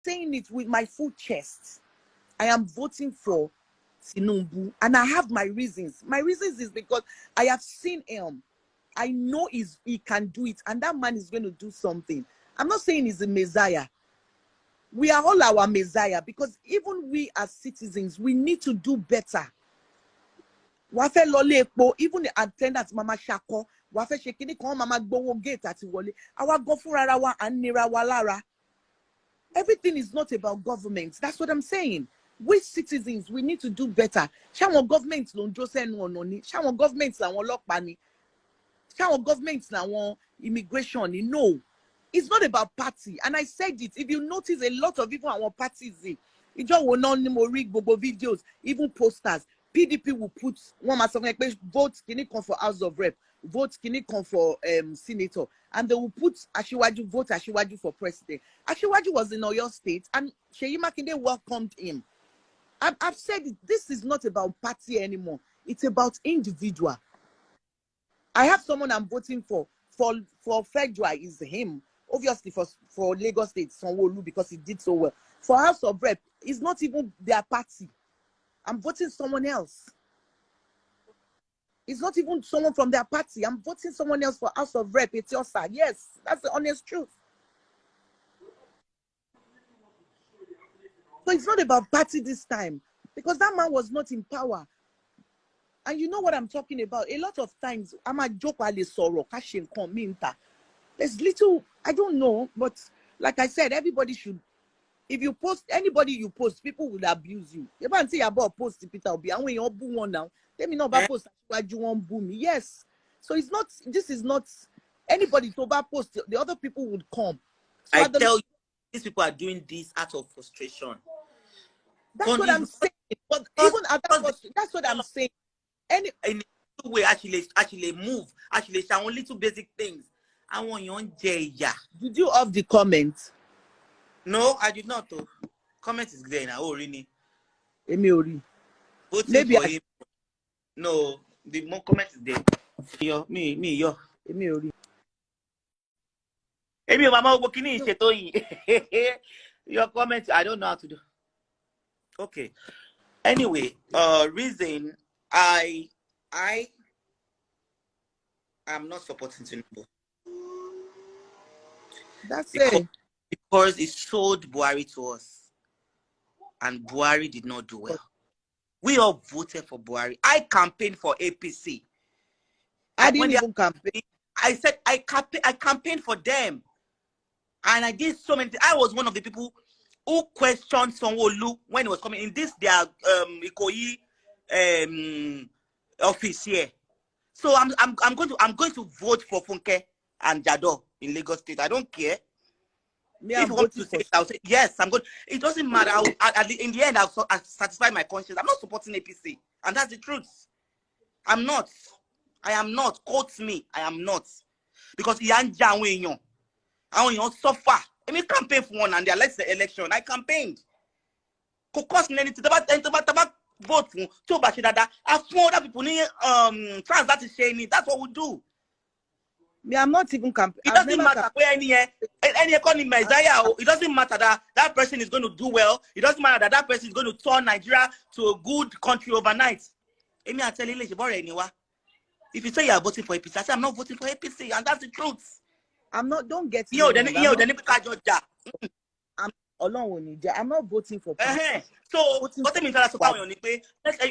saying it with my full chest. I am voting for Tinubu, and I have my reasons. My reasons is because I have seen him. I know he can do it, and that man is going to do something. I'm not saying he's a messiah. We are all our messiah, because even we as citizens, we need to do better. Wafe lole epo, even the attendants, Mama Shako, wafe shekini kon Mama gbowo gate ati wole. Awa go furara wa anira walara. Everything is not about government. That's what I'm saying. We citizens, we need to do better. Shawon government lo njo se nu ono ni. Shawon government la won olopa ni. Shawon government la won immigration ni. No. It's not about party. And I said it. If you notice, a lot of people our parties, it just will not read Bobo videos, even posters. PDP will put one vote kini come for House of Rep, vote kini come for senator, and they will put Ashiwaju, vote Ashiwaju for president. Ashiwaju was in Oyo State, and Seyi Makinde welcomed him. I've said it, this is not about party anymore. It's about individual. I have someone I'm voting for Fedra is him. Obviously for Lagos State, Sanwo-Olu, because he did so well. For House of Rep, it's not even their party. I'm voting someone else. It's not even someone from their party. I'm voting someone else for House of Rep. It's your side. Yes, that's the honest truth. So it's not about party this time, because that man was not in power. And you know what I'm talking about. A lot of times, I'm a joke there's little, I don't know, but like I said, everybody should. If you post anybody you post, people will abuse you. You can't say about post Peter Obi, and when you boo one now, tell me not about post why you want boo me. Yes. So it's not, this is not anybody to about post, the other people would come. So I tell you, these people are doing this out of frustration. That's what I'm saying. But even that's what I'm saying. In a way, actually move, actually some little basic things. I want you on Jaya. Did you off the comment? No, I did not. Comment is there now. Oh, really? Maybe him. No, the more comment is there. Yo. Emi mama working in Toyin. Your comment, I don't know how to do. Okay. Anyway, reason I am not supporting Tinubu. That's it. Because it sold Buhari to us, and Buhari did not do well. We all voted for Buhari. I campaigned for APC. I didn't even campaign. I said I campaigned for them, and I did so many things. I was one of the people who questioned Sanwo-Olu when he was coming in this their Ikoyi office here. So I'm going to vote for Funke and Jado in Lagos State. I don't care. If you want to say it, I'll say yes. I'm good. It doesn't matter. In the end, I'll satisfy my conscience. I'm not supporting APC, and that's the truth. I'm not. I am not. Quote me. I am not, because I suffer. I mean, campaign for one, and they elect the election. I campaigned. Caucus anything about vote for two bashidada. I found other people need trans that is saying it. That's what we do. Me, I'm not even campaigning. It doesn't matter where any economy Messiah. It doesn't matter that person is going to do well. It doesn't matter that person is going to turn Nigeria to a good country overnight. Amy, I tell you, if you say you are voting for APC, I say I'm not voting for APC, and that's the truth. I'm not. Don't get me. I'm not voting for party. So what I mean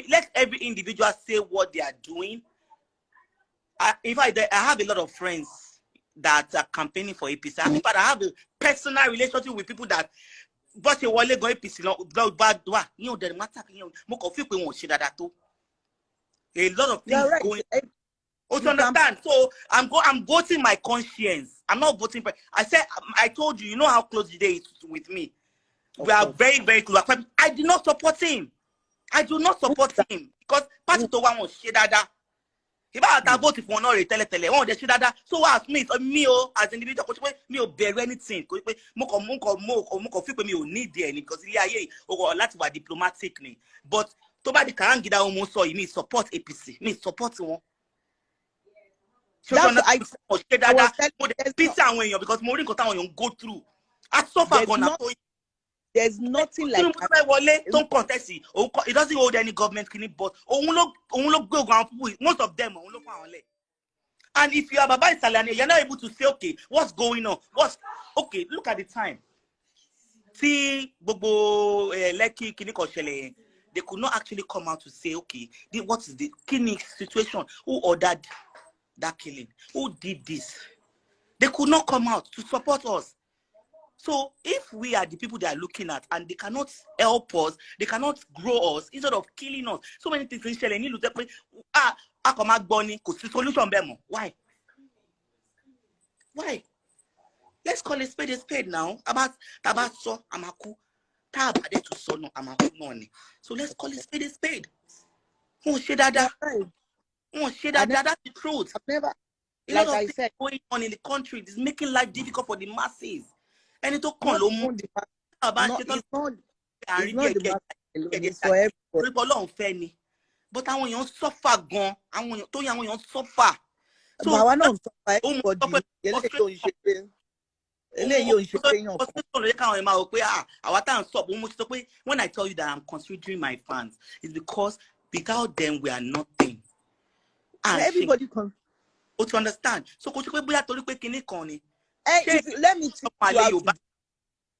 let every individual say what they are doing. In fact, I have a lot of friends that are campaigning for APC. In fact, I have a personal relationship with people that but you want to go APC, you know, the matter, you know, a lot of things right. going. You understand? So I'm voting my conscience. I'm not voting for. I told you, you know how close the day is with me. We are very, very close. I do not support him. I do not support him because party to one was shit that. If I vote for no tele, one the shit that. So as me, as individual, me bear anything. Me need there because or that's why diplomatic. But to buy the can't get almost so me support APC. Me support one. That's I because Maureen got on go through. I suffer gonna There's nothing like it doesn't hold any government clinic, but most of them. And if you are Baba Isalani, you're not able to say, okay, what's going on? Okay, look at the time. See, Lekki, they could not actually come out to say, okay, what is the clinic situation? Who ordered that killing? Who did this? They could not come out to support us. So if we are the people they are looking at and they cannot help us, they cannot grow us instead of killing us. So many things in Shelley. Why? Why? Let's call a spade now. About so amaku. So let's call a spade. That's the truth. I've never, a lot of things going on in the country. It's making life difficult for the masses. And it's not the it's for everybody. But I want you to suffer gone. I want you to suffer. So I want to everybody. When I tell you that I'm considering my fans, it's because without them we are nothing. And everybody can to understand. So let me tell you,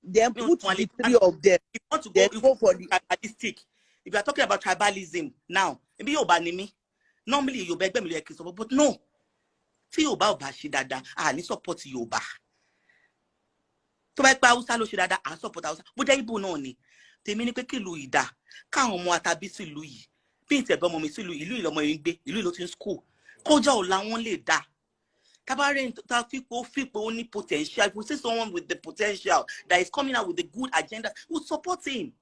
then put the three of them. If you want to go for the tribalistic, if you are talking about tribalism now, maybe you me. Normally you beg them, but no. See Yoba Bashidada, I support Yoba. So by Pausa Loshidada, I support Hausa. But they bononi. They mean que Luida. Can't mo atabisi Louis. Pinte Bomomisi Louis, Louis Lomoingbe, Louis Lotin school. Koja la only da. Cabaret people only potential. If we see someone with the potential that is coming out with a good agenda, we'll support him.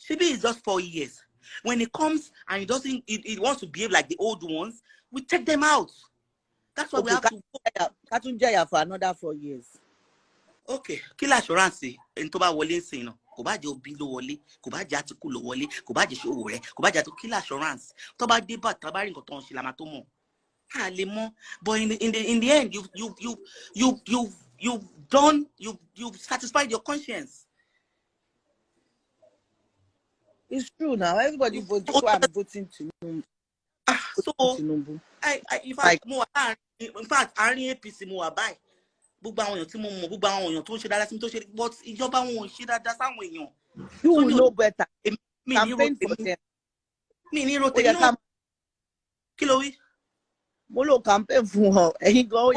Shibi is just 4 years. When it comes and it wants to behave like the old ones, we take them out. That's why we have to go. Katunjaya for another 4 years. Okay, kill assurance in Toba Wole saying, Kubajo Bilo Wole, Kubaja to Kulo Wole, Kubaja show Wole, Kubaja to kill assurance. Toba debat Tabarin Koton Shilamatomo. But in the end, you've satisfied your conscience. It's true now. Everybody votes. So I'm voting to so if I more in fact, I only APC more buy. But you will know better. Campaign for them. Molo campaign for her. And he go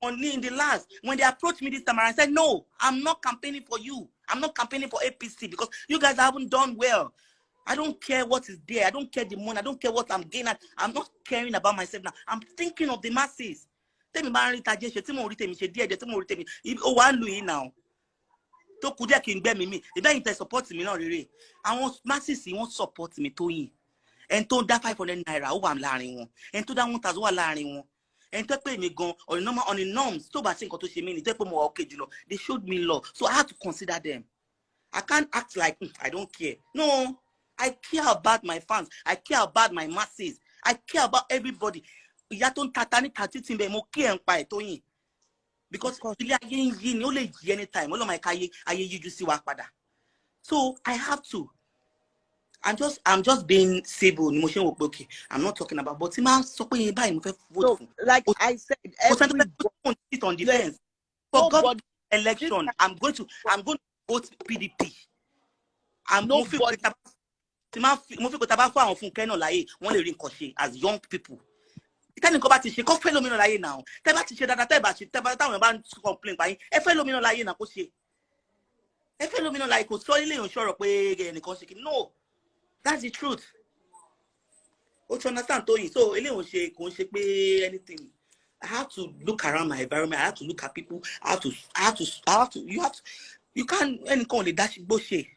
only in the last when they approached me this time, I said, no, I'm not campaigning for you. I'm not campaigning for APC because you guys haven't done well. I don't care what is there. I don't care the money. I don't care what I'm gaining. I'm not caring about myself now. I'm thinking of the masses. Tell me, man, now. To kudia king be me. If they support me, not really. I want masses, won't support me, Toyin. And to that 500 naira, who I'm learning. And to that 1,000 learning. And to pay me gone on the norms. To ba think to she mean they put more okay, you know. They showed me love. So I have to consider them. I can't act like I don't care. No. I care about my fans. I care about my masses. I care about everybody. Because anytime, so I have to. I'm just being civil. Okay. I'm not talking about, but so, like I said, everybody sit on defense for government election. I'm going to vote PDP. I'm nobody. As young people. It go back to she fellow me now. Complain by fellow me no, that's the truth. What you understand, Toyin? So anything. I have to look around my environment. I have to look at people. You can't any call it that bullshit.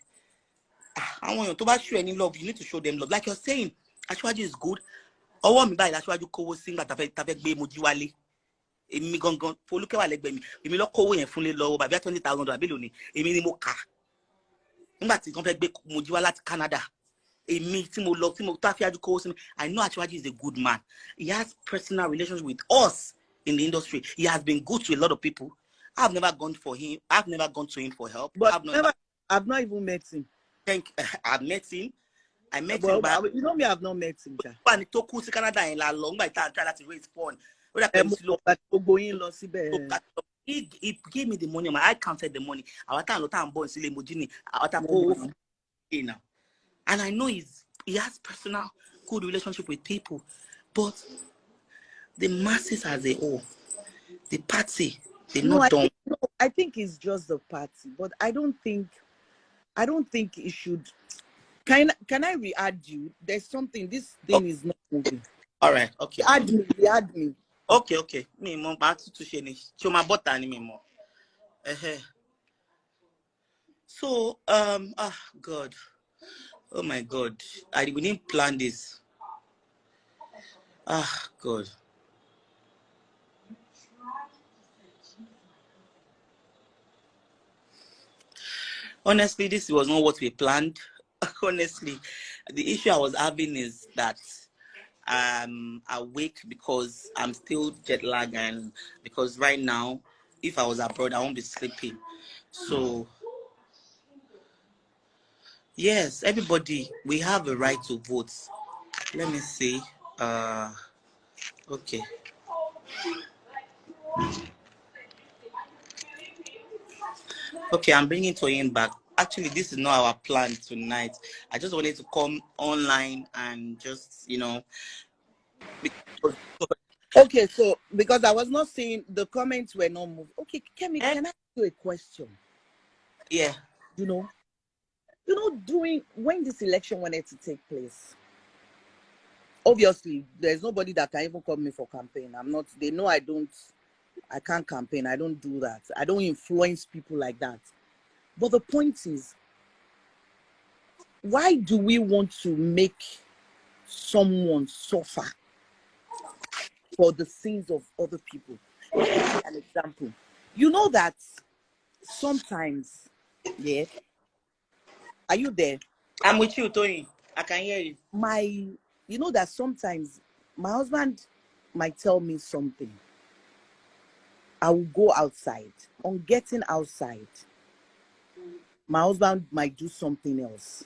I want you to show any love. You need to show them love. Like you're saying, Ashwaji is good. I want me by Ashwaji Kowo sing that I've be Mojiwale. Emi gongon foluke wa legbe mi. Emi lo kowo yen fun le lo ba 20,000 abi loni. Emi ni mo ka. Ngba ti kon fe gbe Mojiwa láti Canada. Emi tí mo lọ tí mo ta fi aju kowo sí mi. I know Ashwaji is a good man. He has personal relations with us in the industry. He has been good to a lot of people. I've never gone for him. I've never gone to him for help. But I've not even met him. I've met him. I met well, him, but you know me, I've not met him. When he took to Canada in La Long, by time try to raise porn. He gave me the money. I counted the money. I was time born silly mojini. Now, and I know he has personal good relationship with people, but the masses as a whole, the party, they not done. I think it's just the party, but I don't think it should. Can I re-add you? There's something. This thing is not moving. All right. Okay. Add me. Okay. Me more back to sheni. Show my butter ni me more. So God. Oh my God. We didn't plan this. God. Honestly, this was not what we planned. Honestly, the issue I was having is that I'm awake because I'm still jet lagged, and because right now, if I was abroad, I won't be sleeping. So, yes, everybody, we have a right to vote. Let me see. Okay. Okay, I'm bringing Toyin back. Actually, this is not our plan tonight. I just wanted to come online and just, Okay, so because I was not seeing the comments were not moved. Okay, Kemi, can I ask you a question? Yeah. During when this election wanted to take place, obviously there's nobody that can even call me for campaign. They know I can't campaign. I don't do that. I don't influence people like that. But the point is, why do we want to make someone suffer for the sins of other people? An example. You know that sometimes, yeah. Are you there? I'm with you, Toyin. I can hear you. You know that sometimes my husband might tell me something. I will go outside. On getting outside, my husband might do something else.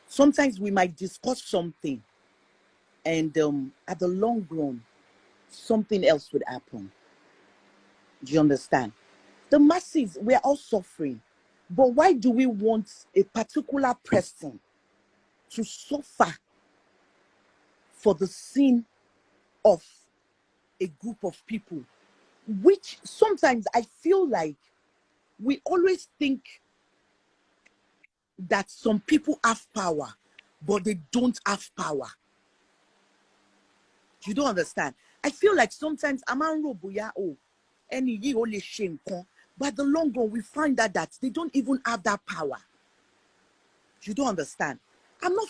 Sometimes we might discuss something, and at the long run, something else would happen. Do you understand? The masses, we're all suffering. But why do we want a particular person to suffer for the sin of a group of people? Which sometimes I feel like we always think that some people have power, but they don't have power. You don't understand? I feel like sometimes but the long run we find that they don't even have that power. You don't understand? I'm not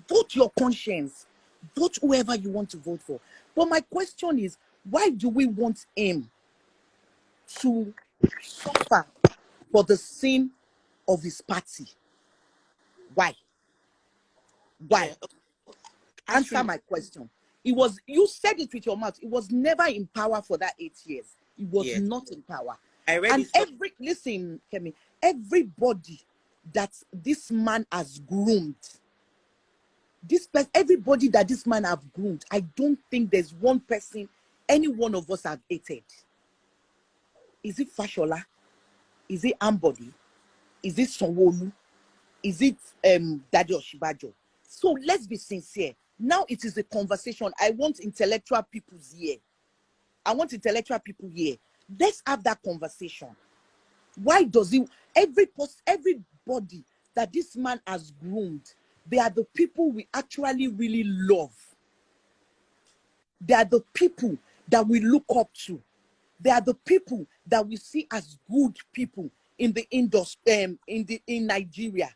vote your conscience, vote whoever you want to vote for. But my question is, why do we want him to suffer for the sin of his party? Why? Yeah. Answer my question. You said it with your mouth. It was never in power for that 8 years. It was not in power. Listen, Kemi, everybody that this man has groomed, everybody that this man have groomed, I don't think there's one person any one of us have hated. Is it Fashola? Is it Ambody? Is it Sonwolu? Is it Daddy Oshibajo? So let's be sincere. Now it is a conversation. I want intellectual people's here. Let's have that conversation. Why does everybody that this man has groomed, they are the people we actually really love. They are the people that we look up to. They are the people that we see as good people in the industry, in Nigeria.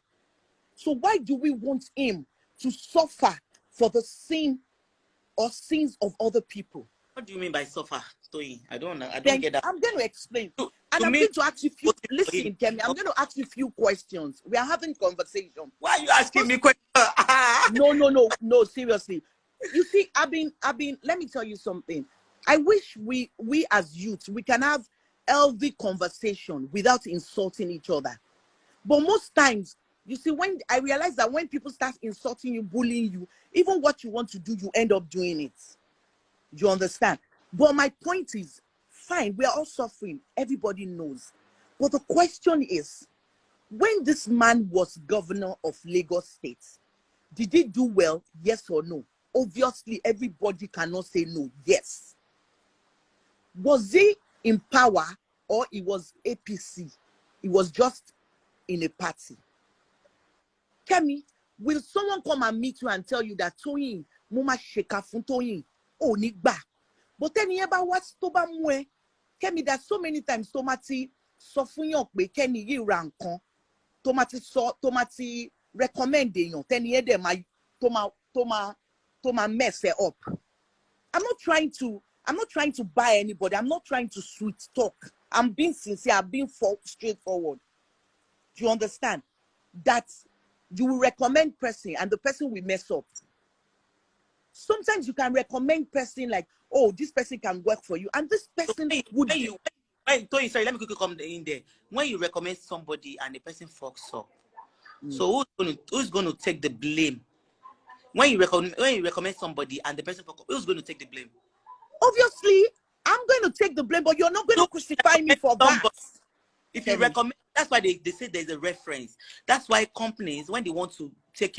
So why do we want him to suffer for the sin or sins of other people? What do you mean by suffer, Toyin? I don't get that. I'm going to explain. And I'm going to ask you listen, Kemi, I'm going to ask you a few questions. We are having conversation. Why are you asking me questions? No, seriously. You see, I've been, let me tell you something. I wish we as youths, we can have healthy conversation without insulting each other. But most times, you see, when I realize that when people start insulting you, bullying you, even what you want to do, you end up doing it. You understand? But my point is, fine, we are all suffering. Everybody knows. But the question is, when this man was governor of Lagos State, did he do well? Yes or no? Obviously, everybody cannot say no. Yes. Was he in power or it was APC? It was just in a party. Kemi, will someone come and meet you and tell you that Toyin, Muma Sheka fun Toyin, oh nigba. But then you ever watch Toba Mwe? Kemi, there's so many times Tomati so fun yon pe Keni yi rankon. Tomati recommend yon. Then you dem my Toma mess it up. I'm not trying to buy anybody. I'm not trying to sweet talk. I'm being sincere. I'm being straightforward. Do you understand? That you will recommend person and the person will mess up. Sometimes you can recommend person like, oh, this person can work for you, and this person would. Toyin, sorry, let me quickly come in there. When you recommend somebody and the person fucks up, so who's going to take the blame? When you recommend somebody and the person fucks up, who's going to take the blame? Obviously, I'm going to take the blame, but you're not going to crucify me for that. If you recommend, that's why they say there's a reference. That's why companies, when they want to take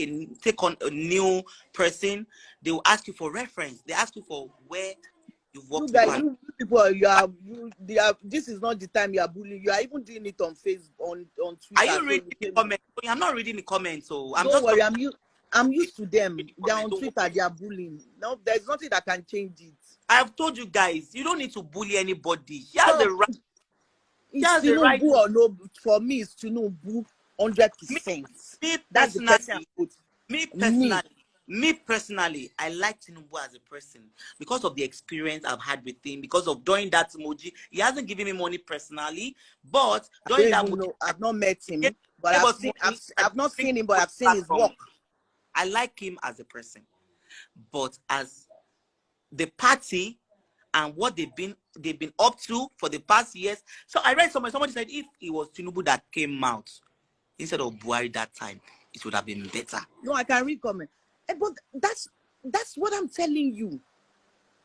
on a new person, they will ask you for reference. They ask you for where you've worked. You people, this is not the time you are bullying. You are even doing it on Facebook, on Twitter. Are you reading the comments? I'm not reading the comments, so don't worry. I'm used to them. They're on Twitter. They are bullying. No, there's nothing that can change it. I've told you guys, you don't need to bully anybody. He has the right. It's Tinubu or no, for me, it's Tinubu 100%. Me personally, I like Tinubu as a person because of the experience I've had with him, because of doing that emoji. He hasn't given me money personally, but doing that emoji, I've not met him, but I've not seen him, but I've seen his work. I like him as a person, but as the party and what they've been up to for the past years. So I read somebody said if it was Tinubu that came out instead of Buhari that time, it would have been better. No, I can read comment. But that's what I'm telling you.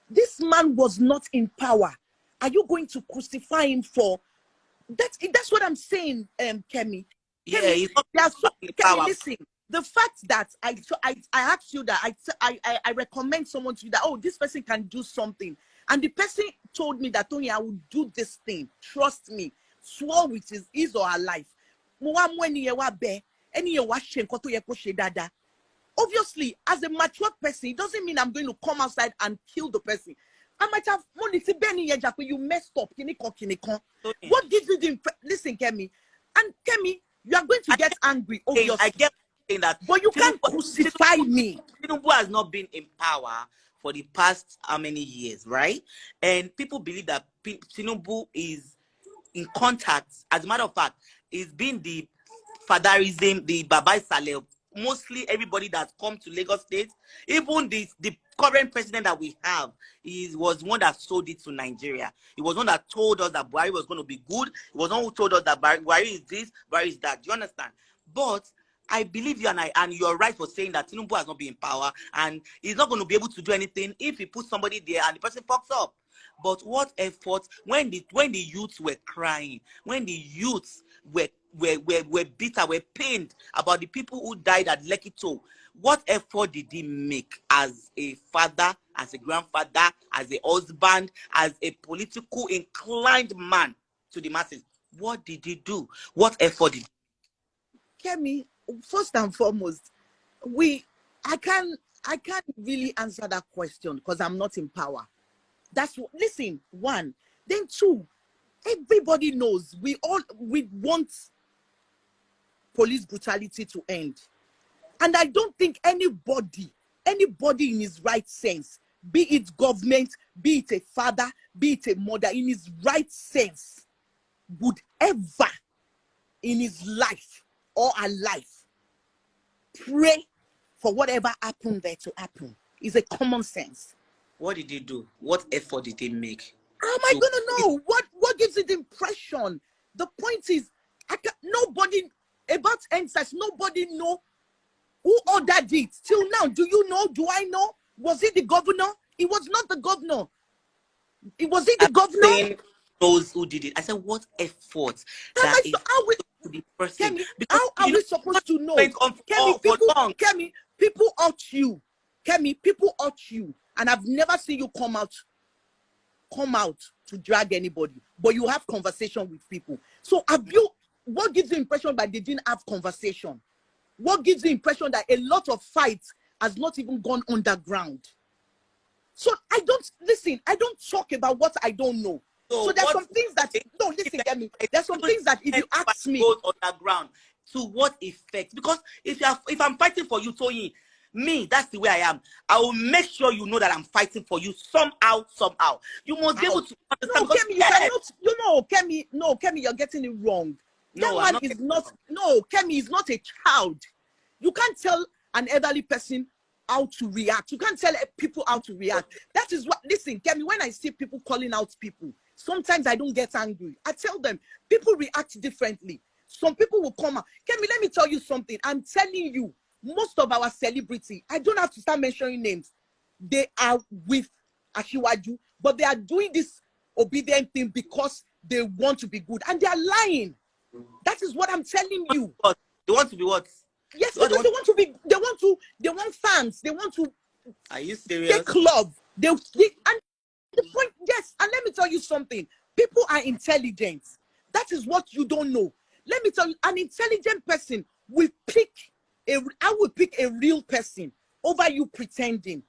This man was not in power. Are you going to crucify him for that? That's what I'm saying, Kemi. Yeah, Kemi, Kemi, listen. The fact that I asked you that I recommend someone to you that, oh, this person can do something, and the person told me that, Tony, I will do this thing. Trust me. Swore with his or her life. Obviously, as a mature person, it doesn't mean I'm going to come outside and kill the person. I might have money. You messed up. What gives you the listen, Kemi? And Kemi, you are going to get angry. Obviously, I get that, but you can't crucify me. Tinubu has not been in power for the past how many years, right? And people believe that Tinubu is in contact. As a matter of fact, it's been the fatherism, the Babai Saleh. Mostly everybody that's come to Lagos State, even the current president that we have, was one that sold it to Nigeria. He was one that told us that Buhari was going to be good. He was one who told us that Buhari is this, Buhari is that. Do you understand? But I believe you, and you're right for saying that Tinubu has not been in power and he's not going to be able to do anything if he puts somebody there and the person fucks up. But what effort when the youths were crying, when the youths were bitter, were pained about the people who died at Lekki, what effort did he make as a father, as a grandfather, as a husband, as a political inclined man to the masses? What did he do? What effort did he? Kemi, first and foremost, I can't really answer that question because I'm not in power. That's what, listen, one. Then two, everybody knows we want police brutality to end. And I don't think anybody in his right sense, be it government, be it a father, be it a mother, in his right sense, would ever in his life or her life pray for whatever happened there to happen. It's a common sense. What did he do? What effort did he make? How am I gonna know? What gives it the impression? The point is, nobody, about NSAS. Nobody know who ordered it. Till now, do you know? Do I know? Was it the governor? It was not the governor. Was it the governor? Those who did it. I said, what effort that is to the person? Kemi, because how are we supposed to know? Kemi, people ought you. Kemi, people ought you. And I've never seen you come out to drag anybody. But you have conversation with people. So what gives the impression that they didn't have conversation? What gives the impression that a lot of fights has not even gone underground? So I don't talk about what I don't know. So there's some things that Kemi. There's some things that if you ask me, goes underground, to what effect? Because if I'm fighting for you, Toyin, me, that's the way I am. I will make sure you know that I'm fighting for you somehow. You must be able to understand. No, Kemi, you cannot. Kemi, you're getting it wrong. Kemi is not a child. You can't tell an elderly person how to react. You can't tell people how to react. That is what, listen, Kemi, when I see people calling out people, sometimes I don't get angry. I tell them, people react differently. Some people will come out. Kemi, let me tell you something. I'm telling you, most of our celebrity, I don't have to start mentioning names. They are with Ashiwaju, but they are doing this obedient thing because they want to be good. And they are lying. That is what I'm telling you. They want to be what? Yes, because they want fans. They want to. Are you serious? Take love. And the point, yes, and let me tell you something. People are intelligent. That is what you don't know. Let me tell you, an intelligent person will I will pick a real person over you pretending.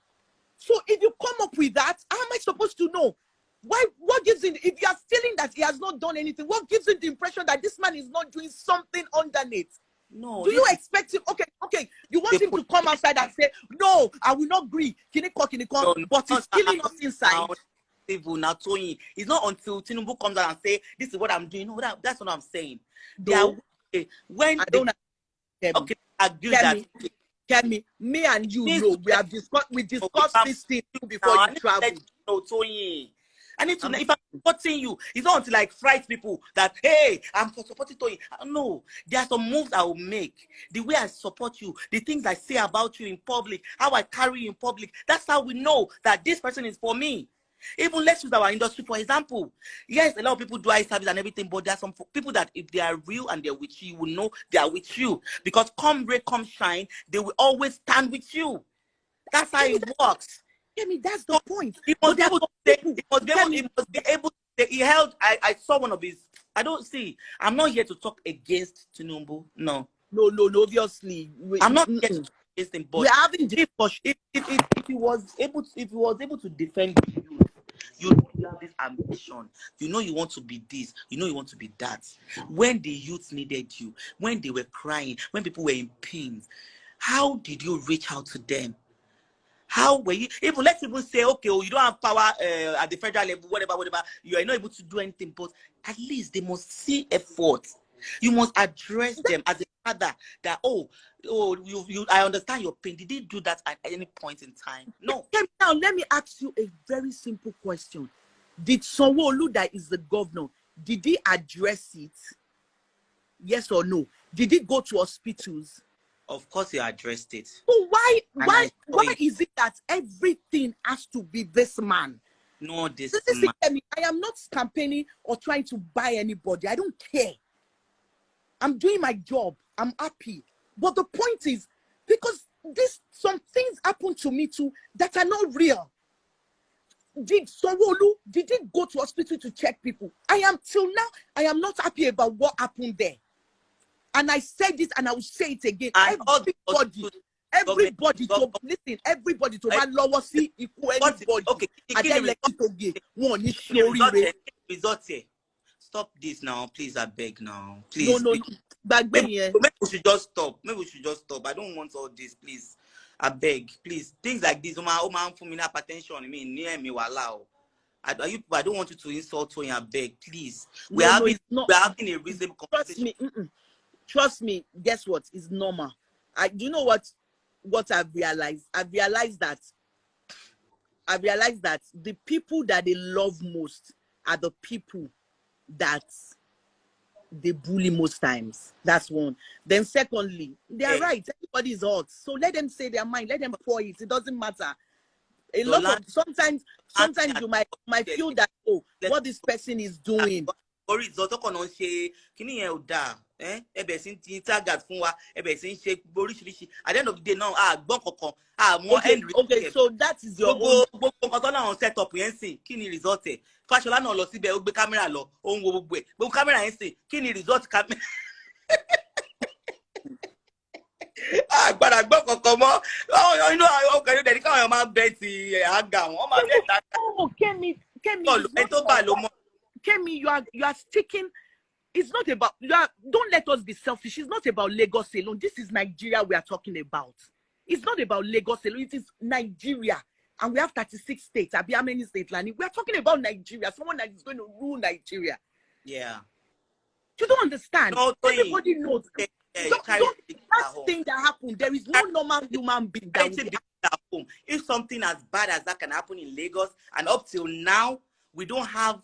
So if you come up with that, how am I supposed to know? What gives it, if you are feeling that he has not done anything, what gives it the impression that this man is not doing something underneath? No. Do you expect him? Okay. You want him to come outside and say, no, I will not agree. No, but he's killing us inside. Now, Toyin, it's not until Tinubu comes out and say, this is what I'm doing. No, that's what I'm saying. When I don't okay, I agree that. Kemi, me and you know we discussed this thing before you travel. No, Toyin. I need to know if I'm supporting you. It's not until like fright people that, hey, I'm supporting Toyin. No, there are some moves I will make. The way I support you, the things I say about you in public, how I carry you in public. That's how we know that this person is for me. Even let's use our industry for example. Yes, a lot of people do eye service and everything, but there are some people that if they are real and they're with you, you will know they are with you. Because come rain, come shine, they will always stand with you. That's how it works. That's the point. He must be able to say, he must be able to say, he held, I saw one of his, I'm not here to talk against Tinubu. No, obviously. I'm not here to talk against him, but we're having if he was able to defend you know you have this ambition, you know you want to be this, you know you want to be that. When the youth needed you, when they were crying, when people were in pain, how did you reach out to them? How were you even? Let's even say, okay, you don't have power at the federal level, whatever, you are not able to do anything, but at least they must see effort. You must address them as a father that, I understand your pain. Did they do that at any point in time? No. Now, let me ask you a very simple question. Did Sanwo-Olu, that is the governor, did he address it? Yes or no? Did he go to hospitals? Of course he addressed it. So why is it that everything has to be this man? No, this man. I am not campaigning or trying to buy anybody. I don't care. I'm doing my job. I'm happy. But the point is, because some things happen to me too that are not real. Did Sanwo-Olu, did he go to hospital to check people? Till now, I am not happy about what happened there. And I said it and I will say it again. And everybody to listen, everybody to run lower see equal anybody. Okay, and then Lekki to get one is showing results here. Stop this now, please. I beg now. Please. No. Maybe we should just stop. I don't want all this, please. I beg, please. Things like this, for me hypertension. I mean, near me, allow. I don't want you to insult me. I beg, please. We're having a reasonable conversation. Trust me, guess what? It's normal. Do you know what I've realized? I've realized that the people that they love most are the people that they bully most times. That's one. Then secondly, they are right. Everybody is hot. So let them say their mind. Let them pour it. It doesn't matter. A lot of sometimes you might feel that, oh, what this person is doing. At the end of the day, now okay, so that is your own set up. Kini result Fashola náà lọ síbẹ̀ ó gbé camera lọ ó ń wo gbogbo ẹ̀ gbogbo camera yẹn sì kini result gbàdá gbọ́ kankan mọ́ inú ọkàn yóò dẹ̀ ní káwọn máa bẹ ti àga wọn máa bẹ ta. Oh, Kemi, Kemi, you are sticking. It's not about don't let us be selfish. It's not about Lagos alone. This is Nigeria we are talking about. It's not about Lagos alone. It is Nigeria. And we have 36 states. Abi, how many states, Lani? We are talking about Nigeria. Someone that is going to rule Nigeria. Yeah. You don't understand. No, everybody knows. That thing that happened, there is no normal human being that will be at home. If something as bad as that can happen in Lagos, and up till now, we don't have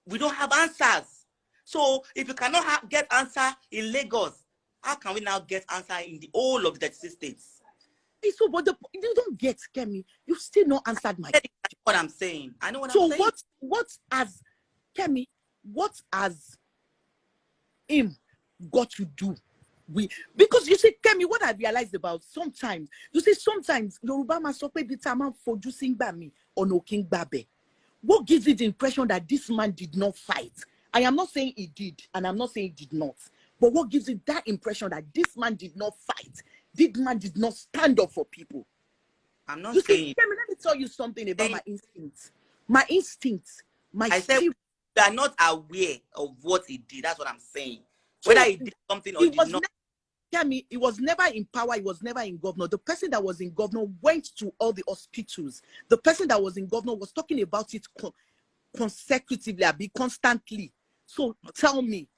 answers. So if you cannot get answer in Lagos, how can we now get answer in the whole of the 36 states? So, but you don't get, Kemi. You still not answered my question. What I'm saying. I know what I'm saying. So what has Kemi? What has him got to do with? Because you see, Kemi, what I realized about sometimes Yoruba man so pe bi ta man fojú sí ngba mi ọ̀nà king babe. What gives you the impression that this man did not fight? I am not saying he did, and I'm not saying he did not. But what gives you that impression that this man did not fight? This man did not stand up for people. I'm not saying. See, let me tell you something about my instincts. My instincts. I said we are not aware of what he did. That's what I'm saying. Whether he did something or did not. Kemi, he was never in power. He was never in governor. The person that was in governor went to all the hospitals. The person that was in governor was talking about it consecutively, constantly. So tell me.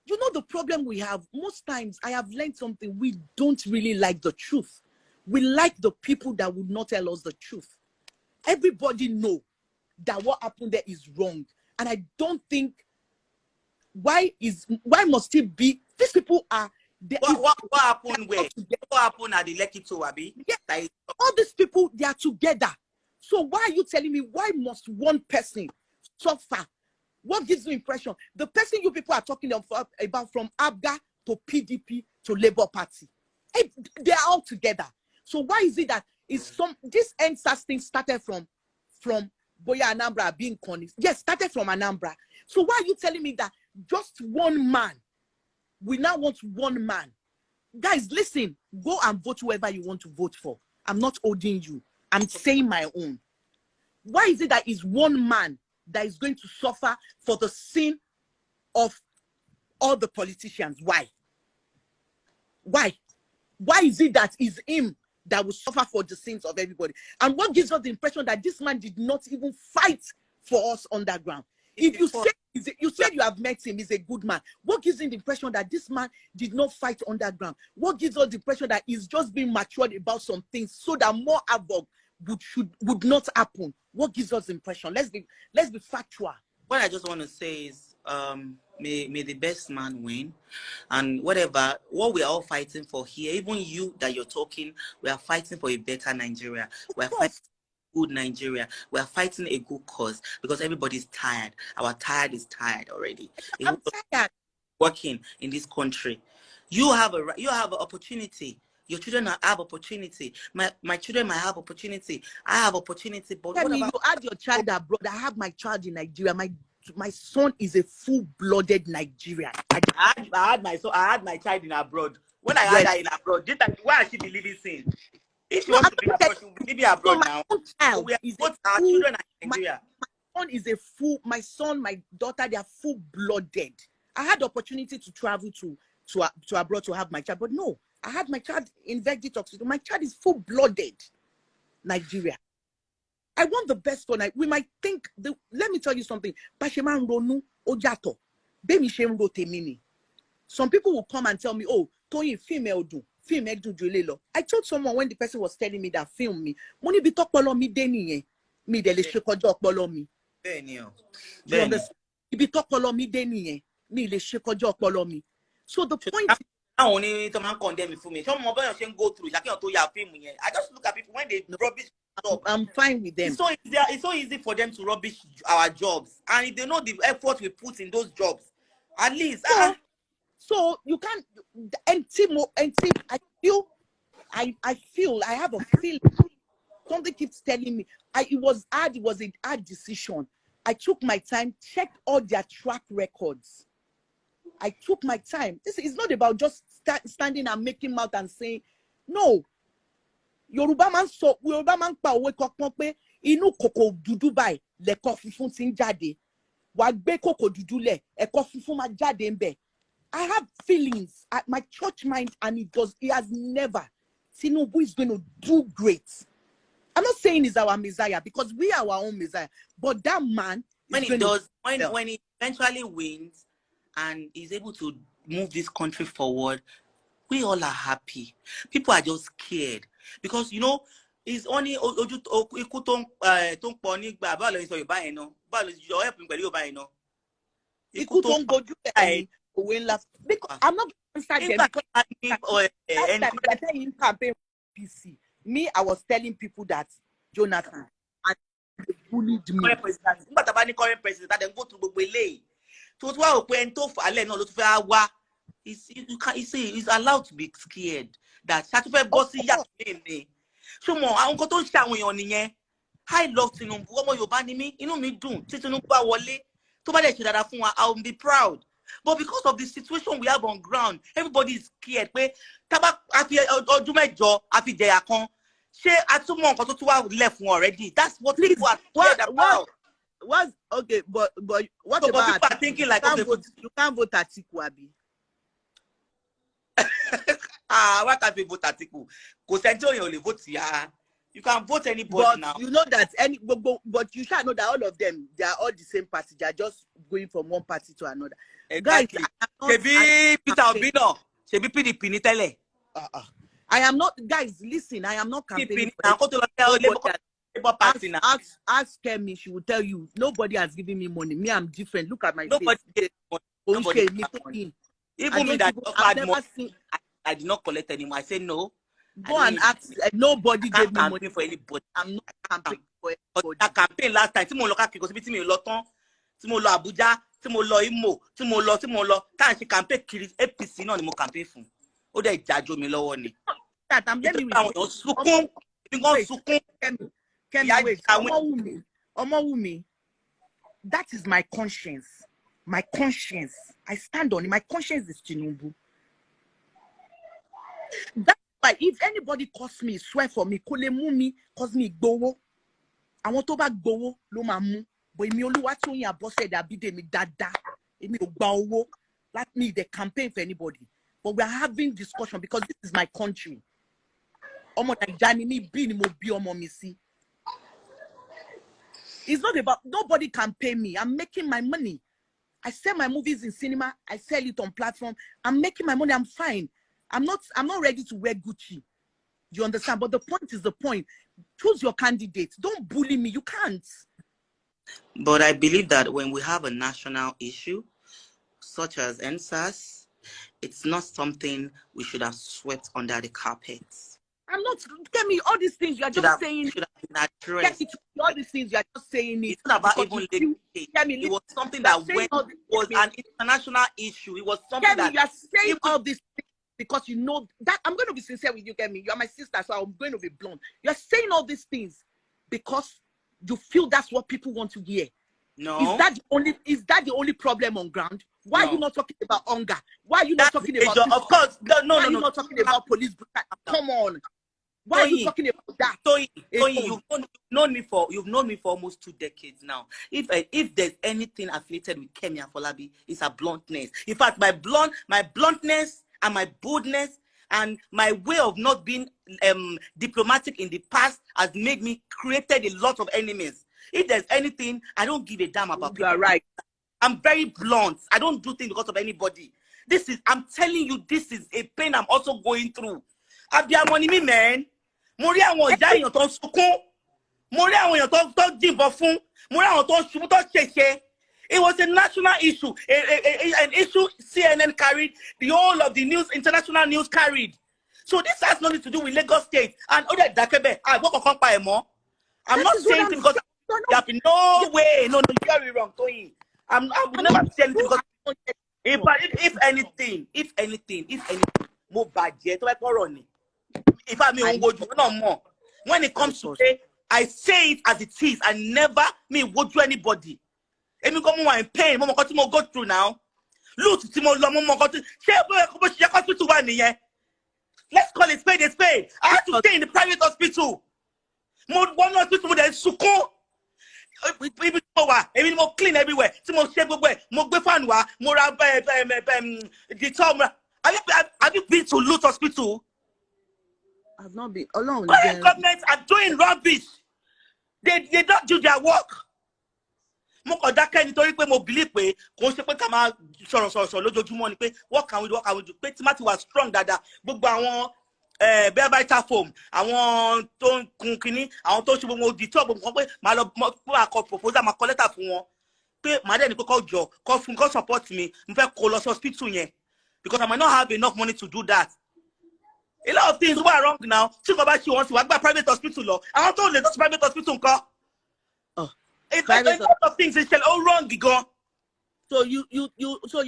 You know the problem we have? Most times I have learned something. We don't really like the truth. We like the people that would not tell us the truth. Everybody know that what happened there is wrong. And I don't think why must it be? These people are what happened where? What happened at the Lekki to Abi? Yeah. All these people, they are together. So why are you telling me why must one person suffer? What gives you impression? The person you people are talking about from ABGA to PDP to Labour Party, they are all together. So why is it that this NSAS thing started from Boya Anambra being Connie? Yes, started from Anambra. So why are you telling me that just one man? We now want one man. Guys, listen, go and vote whoever you want to vote for. I'm not holding you. I'm saying my own. Why is it that is one man that is going to suffer for the sin of all the politicians? Why? Why is it that is him that will suffer for the sins of everybody? And what gives us the impression that this man did not even fight for us underground? If you say you said you have met him, he's a good man. What gives him the impression that this man did not fight underground? What gives us the impression that he's just being matured about some things so that more havoc would not happen? What gives us the impression? Let's be factual. What I just want to say is may the best man win, and what we're all fighting for here, even you that you're talking, we are fighting for a better Nigeria. We're fighting good Nigeria. We are fighting a good cause because everybody's tired. Our tired is tired already. I'm tired. Working in this country, you have an opportunity. Your children have opportunity. My children might have opportunity. I have opportunity. But what about you had your child abroad? I have my child in Nigeria. My son is a full-blooded Nigerian. I had my child in abroad. When I had her in abroad, why has she been living since? If she wants to be abroad, she will be living abroad now. So we are both our children are in Nigeria. My son is my son, my daughter, they are full-blooded. I had the opportunity to travel to abroad to have my child, but no, I had my child in detox. My child is full-blooded Nigeria. I want the best for Nigeria. We might think, let me tell you something. Some people will come and tell me, oh, Toyin, female do. I told someone when the person was telling me that film me, money be talk polo me deni me. You understand? Be talk polo me deni me le ṣe kọjá ọpọlọ mi. So the point is, I only to man condemn for me. Some more go through. I just look at people when they rubbish. I'm fine with them. It's so easy for them to rubbish our jobs, and if they know the effort we put in those jobs, at least. So you can't. And I feel I have a feeling. Something keeps telling me. It was hard. It was a hard decision. I took my time, checked all their track records. I took my time. This is not about just standing and making mouth and saying, no. Yoruba man pa òwe kankan pé inú kòkò dúdú báyìí lẹ̀kọ funfun tí ń jáde. Wàá gbé kòkò dúdú lẹ̀, ẹ̀kọ funfun máa jáde ńbẹ̀. I have feelings at my church mind, and he has never. Tinubu is going to do great. I'm not saying he's our Messiah, because we are our own Messiah. But that man, when he eventually wins and is able to move this country forward, we all are happy. People are just scared because it's only because I'm not inside them because campaign PC. Me, I was telling people that Jonathan and they bullied me. Current president, then go to Bobele. So he's allowed to be scared. That I love Tinubu. I'll be proud. But because of the situation we have on ground, everybody is scared. Left already. That's what people are scared about. Okay, but what so, about people are thinking like, you can't vote Atiku, Abi. Why can't we vote Atiku? Because you can vote anybody but now. You know that but you shall know that all of them, they are all the same party. They are just going from one party to another. Exactly. I am not, guys, listen, I am not campaigning ask me, she will tell you, nobody has given me money. Me, I'm different. Look at my face. Nobody even me that offered money, I did not collect anymore. I said no. Go and ask. Nobody gave me money for anybody. I'm not campaigning for anybody. That campaign last time, Timo Loka because Timo Loton, Timo Lo Abuja, Timo Lo Imo, Timo Lo. Can't she campaign kiri APC no ni mo campaign fún. O de jajo mi lọ́wọ́ ni. That I'm letting you. Omowumi. That is my conscience. My conscience. I stand on it. My conscience is Tinubu. That's why if anybody calls me, swear for me, kole mu mi, cause me gbowo. Àwọn tó bá gbowo ló máa mú. But èmi Olúwatóyìn Abọ́sẹ̀dé Abídèmí dáadáa. Èmi ò gba owó. Like me, they campaign for anybody. But we are having discussion because this is my country. Ọmọ Naija ni mi bí ni mo bí ọmọ mi sí. It's not about, nobody can pay me. I'm making my money. I sell my movies in cinema. I sell it on platform. I'm making my money. I'm fine. I'm not ready to wear Gucci. You understand? But the point is the point. Choose your candidate. Don't bully me. You can't. But I believe that when we have a national issue, such as NSAS, it's not something we should have swept under the carpet. I'm not, get me, all these things you are just saying. Should have been addressed. All these things you are just saying it. It's not about even Lekki. It was something that was an international issue. It was something that you are saying all these things because you know that I'm going to be sincere with you, Kemi. You are my sister, so I'm going to be blunt. You are saying all these things because you feel that's what people want to hear. No. Is that the only problem on ground? Why are you not talking about hunger? Why are you not talking about of course, no. Why are you not talking about police brutality? Come on. Why are you talking about that? Toyin, you've known me for almost 2 decades now. If there's anything affiliated with Kemi Afolabi, it's a bluntness. In fact, my bluntness and my boldness and my way of not being diplomatic in the past has made me created a lot of enemies. If there's anything, I don't give a damn about people. You are right. I'm very blunt. I don't do things because of anybody. I'm telling you, this is a pain I'm also going through. Abiamoni mi man. Mo rí àwọn ìyá èèyàn tó ń sunkún. Mo rí àwọn èèyàn tó dìbọn fún. Mo rí àwọn tó ń ṣubú tó ṣèṣe. It was a national issue, an issue CNN carried, the whole of the news, international news carried. So this has nothing to do with Lagos State. And other Dakebe, I'm not saying it because there have been no way. No, you get me wrong, Toyin. I will never say anything because if anything, more budget, if I mean go no more. When it comes to say, I say it as it is. I never would do anybody. Emi go more in pain, mo got to go through now. Loot ti mo lo mo got to let's call it spade a spade. I have to stay in the private hospital. Mo one hospital mo dey sunkún. Emi mo clean everywhere. Ti mo ṣe gbogbo ẹ, mo gbé fan wa, mo ra the top. Have you been to Loot Hospital? I've not been alone. Current governments are doing rubbish. They don't do their work. Mo kàn dákẹ́ nítorí pé mo believe pé kò ṣe pé ká máa sọ̀rọ̀ lójoojúmọ́ ni pé what can we do pé Timothy was strong dáadáa gbogbo àwọn bẹ́ẹ̀ vital foam àwọn tó ń kun kínní àwọn tó ń ṣe gbogbo òdì tí ọ̀gbọ̀n kan pé màá lọ àkọ proposal màá kọ lẹ́tà fún wọn pé màá dẹ̀ ní pé kọ́ jọ kọ́ fún kọ́ support mi mo fẹ́ kó lọ sí hospital yẹn because I might not have enough money to do that. A lot of things were wrong now. Tí kò bá ṣe wọ́n sì wá gba private hospital lọ àwọn tó lè lọ sí private hospital nǹkan. It's like a lot of things is all wrong, Gigon. So you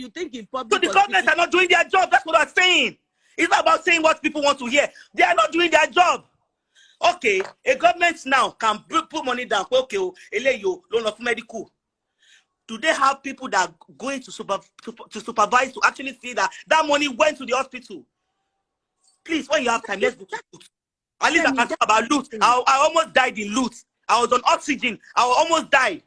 think if public so the governments are not doing their job, that's what I'm saying. It's not about saying what people want to hear. They are not doing their job. Okay, a government now can put money down. Okay, loan of medical. Do they have people that are going to supervise to actually see that money went to the hospital? Please, when you have time, let's go to Loot. At least I can talk about Loot. I almost died in Loot. I was on oxygen. I almost died.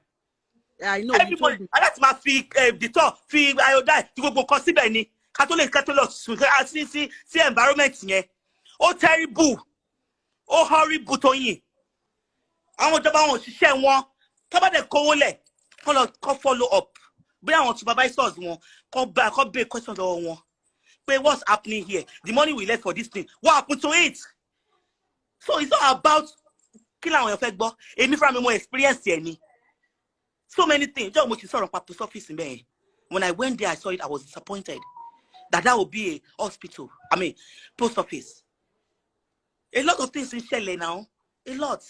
Yeah, I know. Everybody, and that's my fee. The top fee. I will die. You go consider any Catholic. See environment here. Oh terrible. Oh horrible Toyin. I want to buy one. Share one. Come on, the follow up. But I want supervisors one. Come back. Come back. Questions on one. But what's happening here? The money we left for this thing. What happened to it? So it's not about. Kill our effect, but any from more experience any. So many things. Just what you saw on post office in there. When I went there, I saw it. I was disappointed that would be a hospital. I mean, post office. A lot of things in Shelley now. A lot.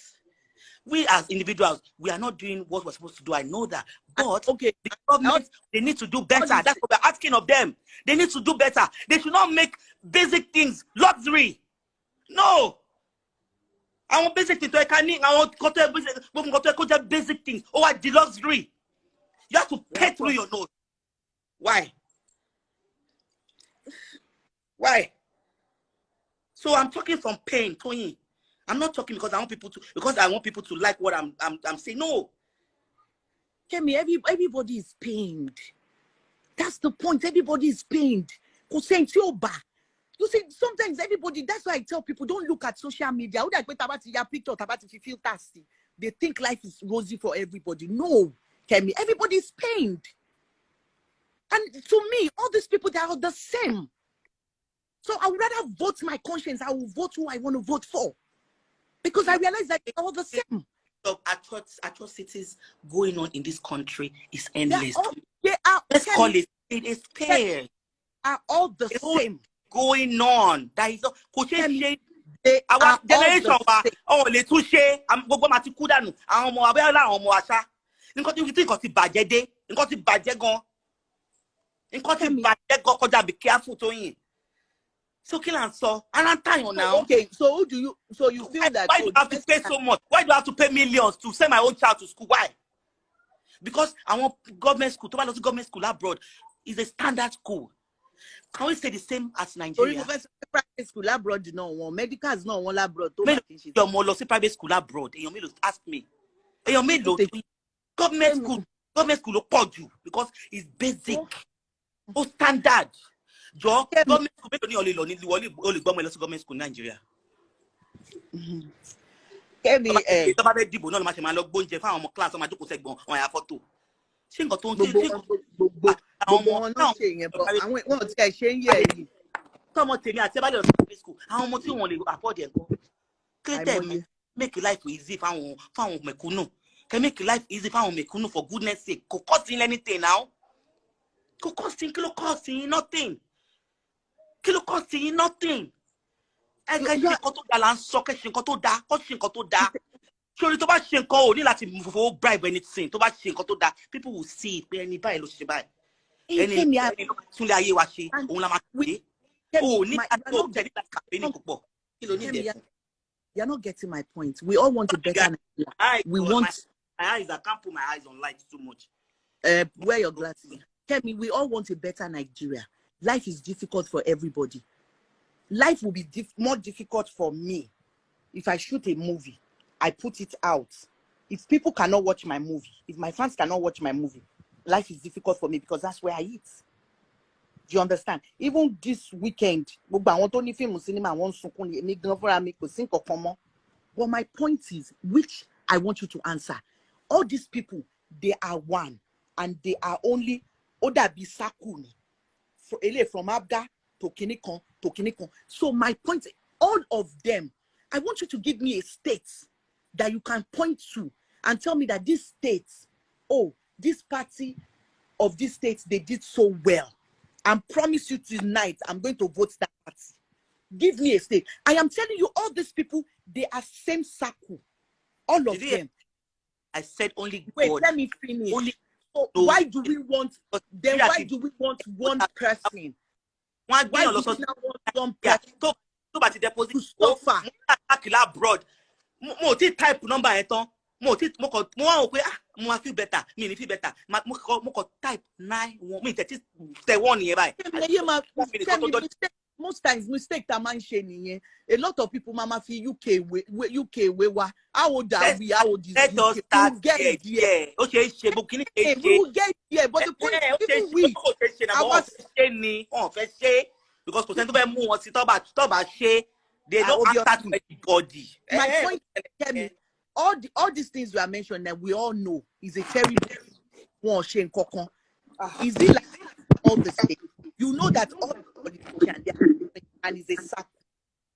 We as individuals, we are not doing what we're supposed to do. I know that, but okay, the government they need to do better. That's what we're asking of them. They need to do better. They should not make basic things luxury. No. I want basic things. I want basic things. Oh, I the luxury. You have to pay through your nose. Why? Why? So I'm talking from pain, Toyin. I'm not talking because I want people to like what I'm saying. No. Kemi, everybody is pained. That's the point. Everybody is pained. You see, sometimes everybody, that's why I tell people, don't look at social media. They think life is rosy for everybody. No, Kemi, everybody is pained. And to me, all these people, they are all the same. So I would rather vote my conscience. I will vote who I want to vote for. Because I realize that they're all the same. So atrocities going on in this country is endless. Let's call it. It is fair. Are all the same. Going on. That is our generation. Oh, les touché. I'm go mati kudanu. Àwọn ọmọ abẹ́rẹ́ àwọn ọmọ àṣà. Nǹkan tí bàjẹ́ dé. Nǹkan tí bàjẹ́ gan. Nǹkan tí bàjẹ́ gan kọjá be careful Toyin. So kill and so. And I'm tired now. Okay, so you feel that? Why do you have to pay so much? Why do I have to pay millions to send my own child to school? Why? Because I want government school. To government school abroad is a standard school. Can we say the same as Nigeria? Private school abroad, no. Medical is not one abroad. Your molo private school abroad. And you ask me. And you made government school will call you because it's basic. Oh, standard. Your government school only government school in Nigeria. Class ṣé nǹkan tó ń gbogbo wọn náà ṣe yẹn bọ àwọn wọn ti ẹ ṣe ń yẹ yìí tọmọ tèmi àti ẹbá lè lọ sí private school àwọn ọmọ tí wọn lè afford ẹ kọ kéde make life easy fáwọn mẹ̀kúnnù can make life easy for goodness sake. Could costing anything now? Could costing nothing. Kilo costing nothing. I can see koto dalan socket koto da, koto da. Surely to ba shen ko ni láti for bribe anything. To ba shen koto da, people will see it. Pe ẹni báyìí ló ṣe báyìí. Ẹni tún lé ayé wa ṣe. Òun la máa ṣe. Oh, ni àti tẹ̀lé láti campaign púpọ̀. Kilo ni de. You're not getting my point. We all want a better Nigeria. We want my eyes. I can't put my eyes on light too much. Wear your glasses. Tell me, we all want a better Nigeria. Life is difficult for everybody. Life will be more difficult for me if I shoot a movie. I put it out. If people cannot watch my movie, if my fans cannot watch my movie, life is difficult for me because that's where I eat. Do you understand? Even this weekend, but my point is, which I want you to answer. All these people, they are one, and they are only Oda Bisakuni. From Abga to Kinikon to Kinikon. So my point, all of them, I want you to give me a state that you can point to and tell me that this state, oh, this party of this state, they did so well. And promise you tonight, I'm going to vote that party. Give me a state. I am telling you, all these people, they are same circle. All of them. I said only God. Wait, let me finish. Only so why do we want why do we want one person? Why do we now want one person to suffer? Abroad. Mo type number eton. Mo feel better. Me feel better. Mo type 91. Me te one nearby. Most times mistake that man share. A lot of people mama feel UK we how old are we? How old is let us start here. Okay, we will get here, but the point is we because percent of mu won si to ba she they don't attack anybody. My point tell me all these things you are mentioning that we all know is a terrible one shame kokon. Is it like all the same? You know that all the politicians and it's a circle.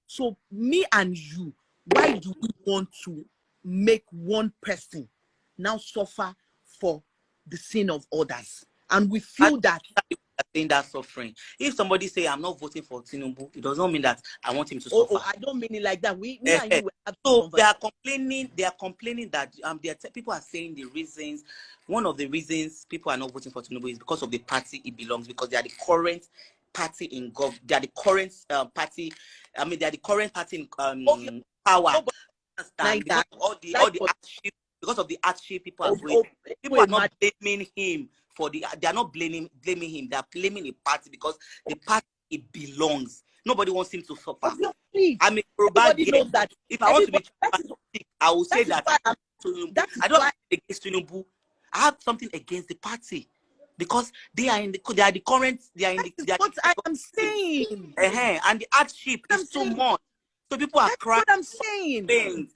So me and you, why do we want to make one person now suffer for the sin of others? And we feel that saying that suffering. If somebody say I'm not voting for Tinubu, it does not mean that I want him to suffer. I don't mean it like that. We and you so they are complaining that people are saying the reasons. One of the reasons people are not voting for Tinubu is because of the party it belongs, because they are the current party in government. They are the current party. I mean, they are the current party in power. Because of the hardship people are going. People are not blaming him for the. They are not blaming him. They are blaming the party because the party it belongs. Nobody wants him to suffer. I mean, everybody knows that. If I want to be, I will say that. I don't have against Tinubu. I have something against the party because they are the current. That's what I am saying. And the hardship is too much. So people are crying. That's what I'm saying. Things,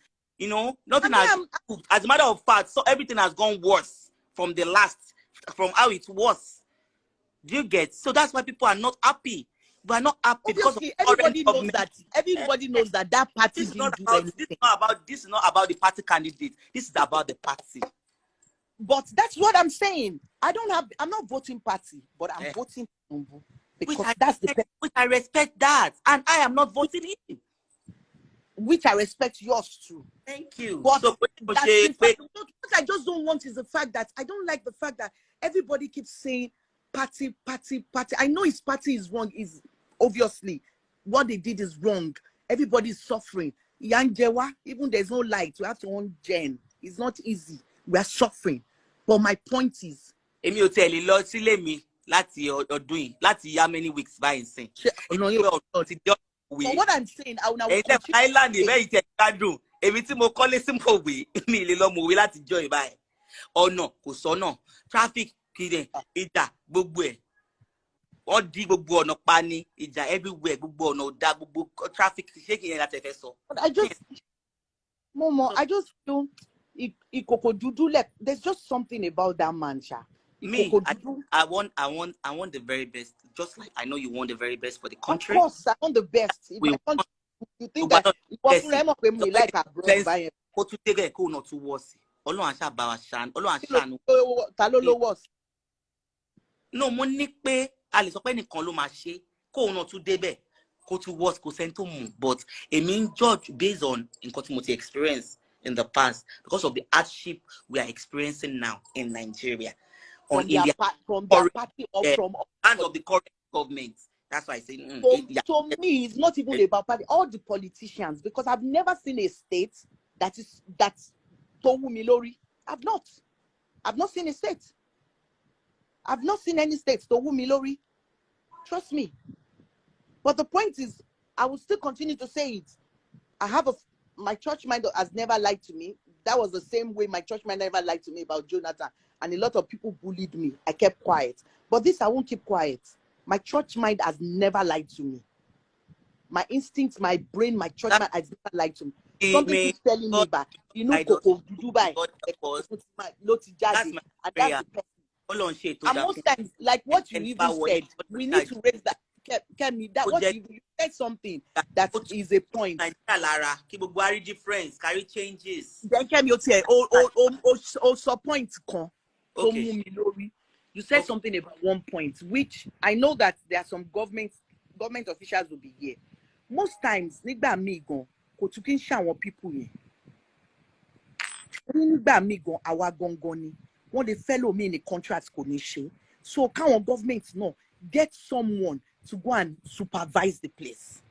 nothing has improved. As a matter of fact, so everything has gone worse from from how it was. Do you get? So that's why people are not happy. We are not happy because everybody knows that. Everybody knows that party This is not about the party candidate. This is about the party. But that's what I'm saying. I'm not voting party, but I'm voting because which I respect that, and I am not voting him. Which I respect yours too. Thank you. But what I just don't want is the fact that I don't like the fact that everybody keeps saying party. I know his party is wrong. Is obviously what they did is wrong. Everybody is suffering. Yanjewa, even there's no light. We have to on gen. It's not easy. We are suffering. But my point is, Emi o tell Lord sílé mi láti ọdún láti how many weeks by sin. But what I'm saying, I will now island very gbádùn. Èmi tí mo kọ́lé sí mo we mi lè lọ mo we láti join by. Ọ̀nà kò sọ́nà. Traffic kide ìjà gbogbo ẹ̀. Wọ́n di gbogbo ọ̀nà pa ni ìjà everywhere gbogbo ọ̀nà ò dá gbogbo traffic ṣé kí yẹn láti fẹ́ sọ. But I just feel there's just something about that man, Sha. Me, I want the very best. Just like I know you want the very best for the country. Of course, I want the best. You think that me like a brother? Go to take a cool not to worse. Ọlọ́run àṣà bá wa ṣàánú. Ọlọ́run àṣàánú. Ta ló lówó? No, mo ní pé a lè sọ pé nìkan ló máa ṣe kó òun náà tún débẹ̀ kó tún worse kó sẹ́ni tó mú, but èmi ń judge based on nǹkan tí mo ti experience in the past because of the hardship we are experiencing now in Nigeria from their party or from hands of the current government. That's why I say to me it's not even about party, all the politicians, because I've never seen a state that's Towu Lori. I've not seen a state. I've not seen any states Towu Lori. Trust me. But the point is, I will still continue to say it. My church mind has never lied to me. That was the same way my church mind never lied to me about Jonathan. And a lot of people bullied me. I kept quiet. But this, I won't keep quiet. My church mind has never lied to me. My instincts, my brain, my church mind has never lied to me. Something keeps telling me back. You know, Coco, Dubai. That's my prayer. And most times, like what you even said, we need to raise that. Kemi, that what you said something that is a point. Difference, carry changes. Then Kemi, also point you said something about 1 point, which I know that there are some government officials will be here. Most times, nigba mi gan, ko tún kin ṣàwọn people yẹn. Nigba mi gan, àwa gangan ni. Wọ́n lè fellow me in the contracts kò ní ṣe. So káwọn government no get someone to go and supervise the place.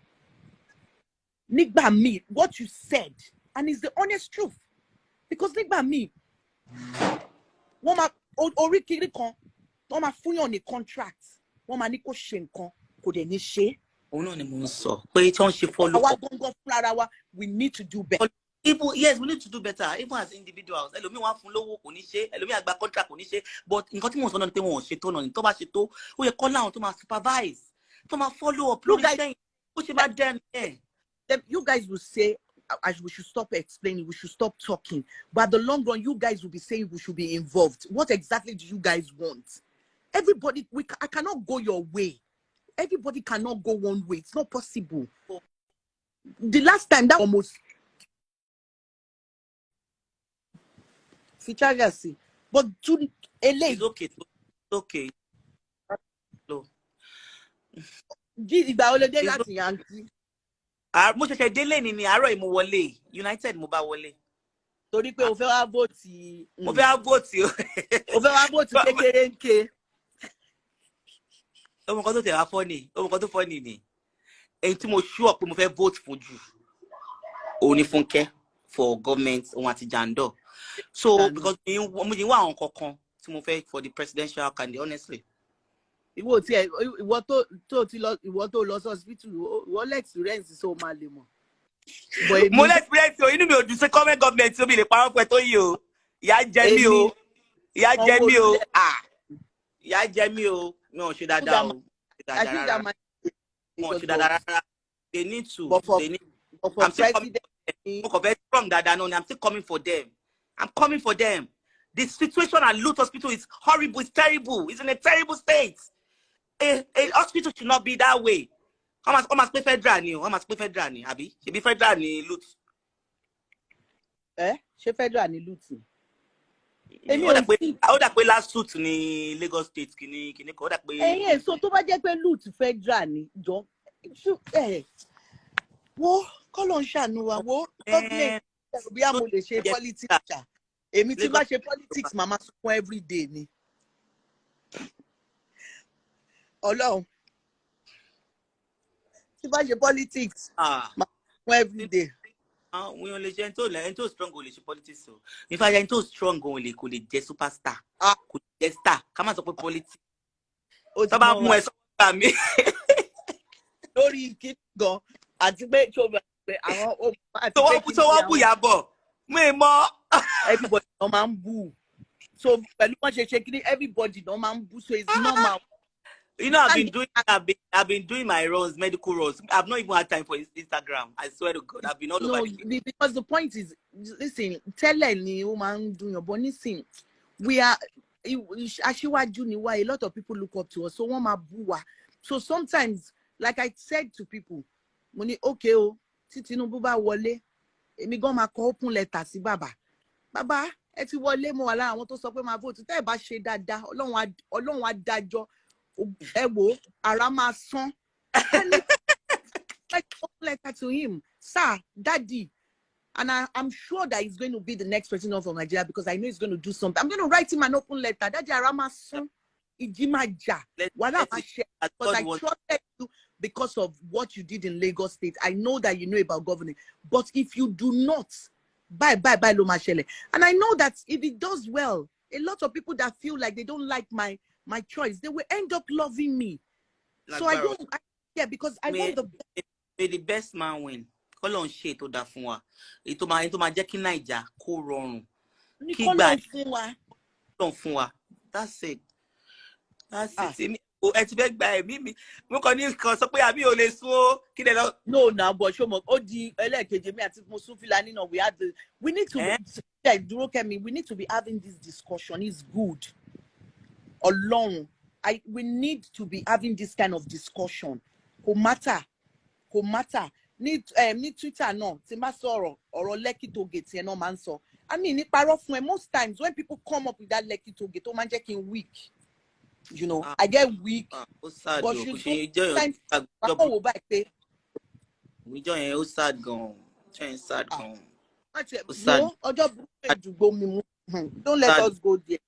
Nigba mi, what you said, and it's the honest truth. Because nigba mi, wọ́n ma orí kiri kan, wọ́n ma fún yàn ní contract, wọ́n ma ní kó ṣe nǹkan, kò dẹ̀ ní ṣe. Òun náà ni mo ń sọ pé tí wọ́n ṣe follow up. We need to do better. People, yes, we need to do better, even as individuals. Ẹlòmíì wá fún lówó kò ní ṣe, ẹlòmíì á gba contract kò ní ṣe, but nǹkan tí mo sọ náà ni pé wọn ò ṣe tó náà ni tó bá ṣe tó, ó yẹ kọ́ láwọn tó máa supervise, tó máa follow up lórí iṣẹ́ yìí, ó ṣe máa dẹ́nu ẹ̀. You guys will say we should stop explaining, we should stop talking, but at the long run, you guys will be saying we should be involved. What exactly do you guys want? Everybody, I cannot go your way. Everybody cannot go one way. It's not possible. The last time that almost but to it's okay. It's okay. No. Mo ṣẹ̀ṣẹ̀ délé ni àárọ̀ yìí mo wọlé United mo bá wọlé. Torí pé o fẹ́ wá vote. Mo fẹ́ wá vote o. O fẹ́ wá vote kékeré nke. Ọmọ kan tó tẹ̀ wá funny, ọmọ kan tó funny ni. Èyí tí mo sure pé mo fẹ́ vote fún jù. Òun ni Fúnkẹ́ for government òun àti Jandor. So because mo jẹ́ wá àwọn kankan tí mo fẹ́ for the presidential candidate, honestly. Ìwọ tó lọ hospital, ìwọ experience so máa lè mọ̀. Mo experience o, inú mi ò dùn sí current government tí ó bí lè parọ́ pẹ̀ tó yìí o. Ìyà jẹ mí o. Ìyà jẹ mí o. Ìyà jẹ mí o. Mi ò ṣe dáadáa o. Mo ṣe dáadáa rárá. They need to. I'm still coming for them. Strong dáadáa no, I'm still coming for them. I'm coming for them. The situation at Lut Hospital is horrible. It's terrible. It's in a terrible state. A hospital should not be that way. How much pay federal ni? How much pay federal ni? Abi, she be federal ni Lut. She federal ni Lut. Ó dà pé last suit ni Lagos State kini ko ó dà pé. So tó bá jẹ́ pé Lut federal ni jọ. Wo kọ́lọ̀ ń ṣàánú wa wo government bí a mo lè ṣe politics. Èmi tí bá ṣe politics màmá sùn every day ni. Ọlọ́run tí bá ṣe politics màmá sùn every day. We only ṣe ẹni tó strong ò lè ṣe politics o. In fact ẹni tó strong ò lè kò lè jẹ́ superstar. Kò lè jẹ́ star. Ká má sọ pé politics. Tó bá mú ẹ sọ́kà mi. Lórí kí gan àti pé àwọn ọmọ àti pé kí tó wọ́n bù Ìyábọ̀. Mi mọ̀. Everybody no man boo. So pẹ̀lú wọ́n ṣe kí ni everybody no man boo, so it's normal. You know, I've been doing my runs, medical runs. I've not even had time for Instagram. I swear to God, I've been all over. Because the point is, listen, tell ni o man do your but listen, we are Aṣíwájú ni wa, a lot of people look up to us. So wọ́n máa bú wa. So sometimes, like I said to people, mo ní okay o, tí Tinubu bá wọlé, èmi gan máa kọ open letter sí bàbá. Bàbá, ẹ ti wọlé mo wà lára àwọn tó sọ pé máa vote tẹ́ ẹ bá ṣe dáadáa Ọlọ́run á dájọ́ ẹ wò ara máa sán. And like letter to him, sir, daddy. And I'm sure that he's going to be the next president of Nigeria because I know he's going to do something. I'm going to write him an open letter. Daddy Aramason, Ijimaja. Because I trusted you because of what you did in Lagos State. I know that you know about governing. But if you do not, bye, Loma Shele. And I know that if it does well, a lot of people that feel like they don't like my choice, they will end up loving me. Like so I don't, because I want the best. May the best man win. Ọlọ́run ṣe tó dá fún wa. Èyí tó máa jẹ́ kí Naija kó rọrùn. Kí Ọlọ́run fún wa. Ọlọ́run fún wa. That's it. That's it. Ẹ ti fẹ́ gba ẹ̀mí mi. Mo kàn ní nǹkan sọ pé àbí ò lè sún ó. Kí lẹ lọ. No, now, but show me. Ó di ẹlẹ́ẹ̀kejì mi àti Musu Filani náà. We need to we need to be having this discussion. It's good. Ọlọ́run. We need to be having this kind of discussion. Kò matter. Ní Twitter náà tí má sọ̀rọ̀ ọ̀rọ̀ Lekki toll gate yẹn náà máa ń sọ. I mean ní parọ́ fún ẹ most times when people come up with that Lekki toll gate ó máa ń jẹ́ kí n weak. You know, I get weak. But you sometimes báwo wò báyìí pé. Ìjọ yẹn ó sad gan. Sad gan. No, ọjọ́ burúkú ìdùgbò mi mú. Don't let us go there.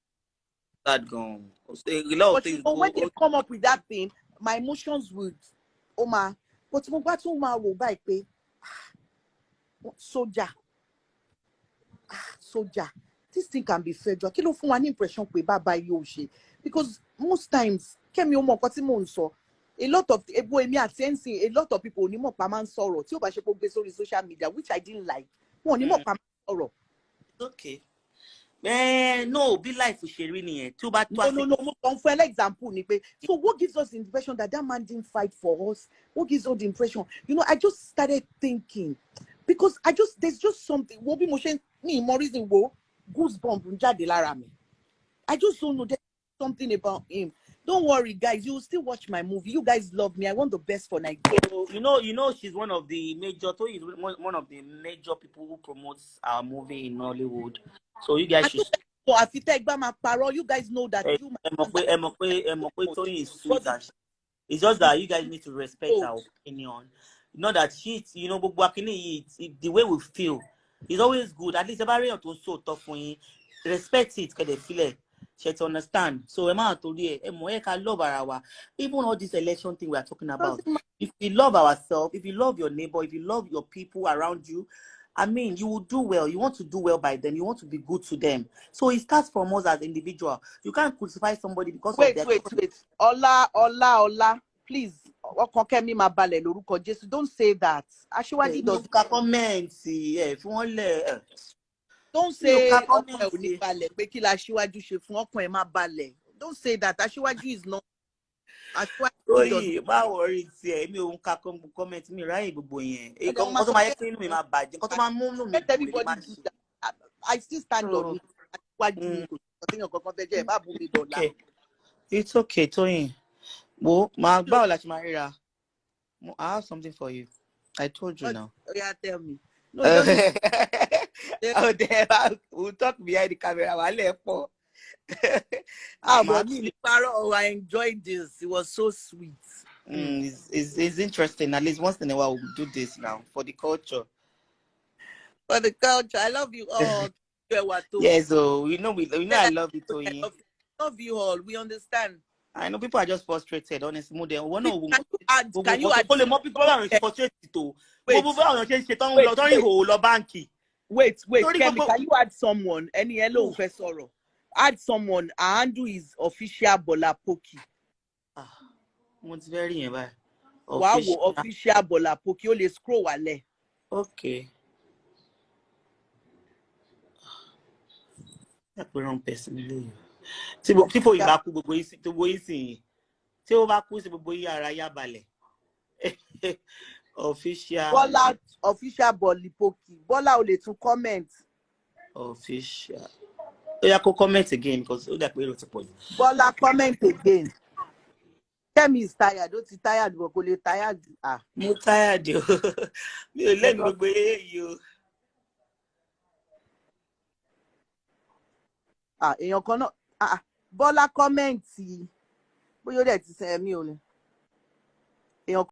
Sad gan. But you know, when they come up with that thing, my emotions would, but mo bá tún máa wò báyìí pé soldier, this thing can be federal. Kí ló fún wa ní impression pé bàbá yóò ṣe? Because most times, Kẹ́mi ó mọ nǹkan tí mò ń sọ. A lot of a lot of people onímọ̀ pa máa ń sọ̀rọ̀ tí ó bá ṣe kó gbé sórí social media, which I didn't like. Wọ́n onímọ̀ pa máa ń sọ̀rọ̀. Okay. No, be life ṣeré nìyẹn. Tí ó bá tó No, mo kàn fún example ni pé. So what gives us the impression that man didn't fight for us? What gives us the impression? You know, I just started thinking because there's just something. Wo bí mo ṣe ní ìmọ̀ reason wo goosebump ń jáde lára mi. I just don't know. There's something about him. Don't worry, guys. You will still watch my movie. You guys love me. I want the best for Nigeria. So, you know, she's one of the major. Toyin is one of the major people who promotes our movie in Hollywood. So you guys should. You guys know that. Toyin is sweet. It's just that you guys need to respect our opinion. You know that the way we feel is always good. At least everybody to so tough for you. Respect it, because they feel it. She to understand. So love our even all this election thing we are talking about. If we love ourselves, if you love your neighbor, if you love your people around you, I mean, you will do well. You want to do well by them. You want to be good to them. So it starts from us as individual. You can't crucify somebody because wait. of their... Wait. Ola. Please. Don't say that. Aṣíwájú does comment. Don't say don't say that. Aṣíwájú is not. Oyi, má worry tiẹ̀. Mi ò ń ka comment mi ráyè gbogbo yẹn. Nǹkan tó máa yẹ pé inú mi máa bàjẹ́. Nǹkan tó máa mú inú mi let everybody do that. I still stand on it. Okay. It's okay, Toyin. Well, báwo la ṣe máa ríra. I have something for you. I told you now. Oh, yeah, tell me. No, oh, there. We'll talk behind the camera. I enjoyed this. It was so sweet. It's interesting. At least once in a while we'll do this now for the culture. For the culture, I love you all. Yes, so we know I love you, Toyin. I love you all. We understand. I know people are just frustrated, honestly. Can you add? More people are frustrated too. Wait, Kemi, can you add someone? Any hello, Professor? Add someone. Andrew is official Bola Poki. What's very nearby? Wow, official Bola Poki. Only scroll wale. Okay. That's the wrong person. Tipo ibaku gbogbo isi to bo isi. Tí ó bá kú sí gbogbo yara ya balẹ̀. Official. Bola official Bola Poki. Bola ó lè tún comment. Official. Yeah, comment again because that way to put. Bola comment again. Kemi is tired. Don't you tired? We're going tired. I'm tired. You. Let me go you. èèyàn kan náà Bọ́lá kọ́mẹ́ǹtì bóyá ó dẹ̀ ti sẹ́ mi ò ní.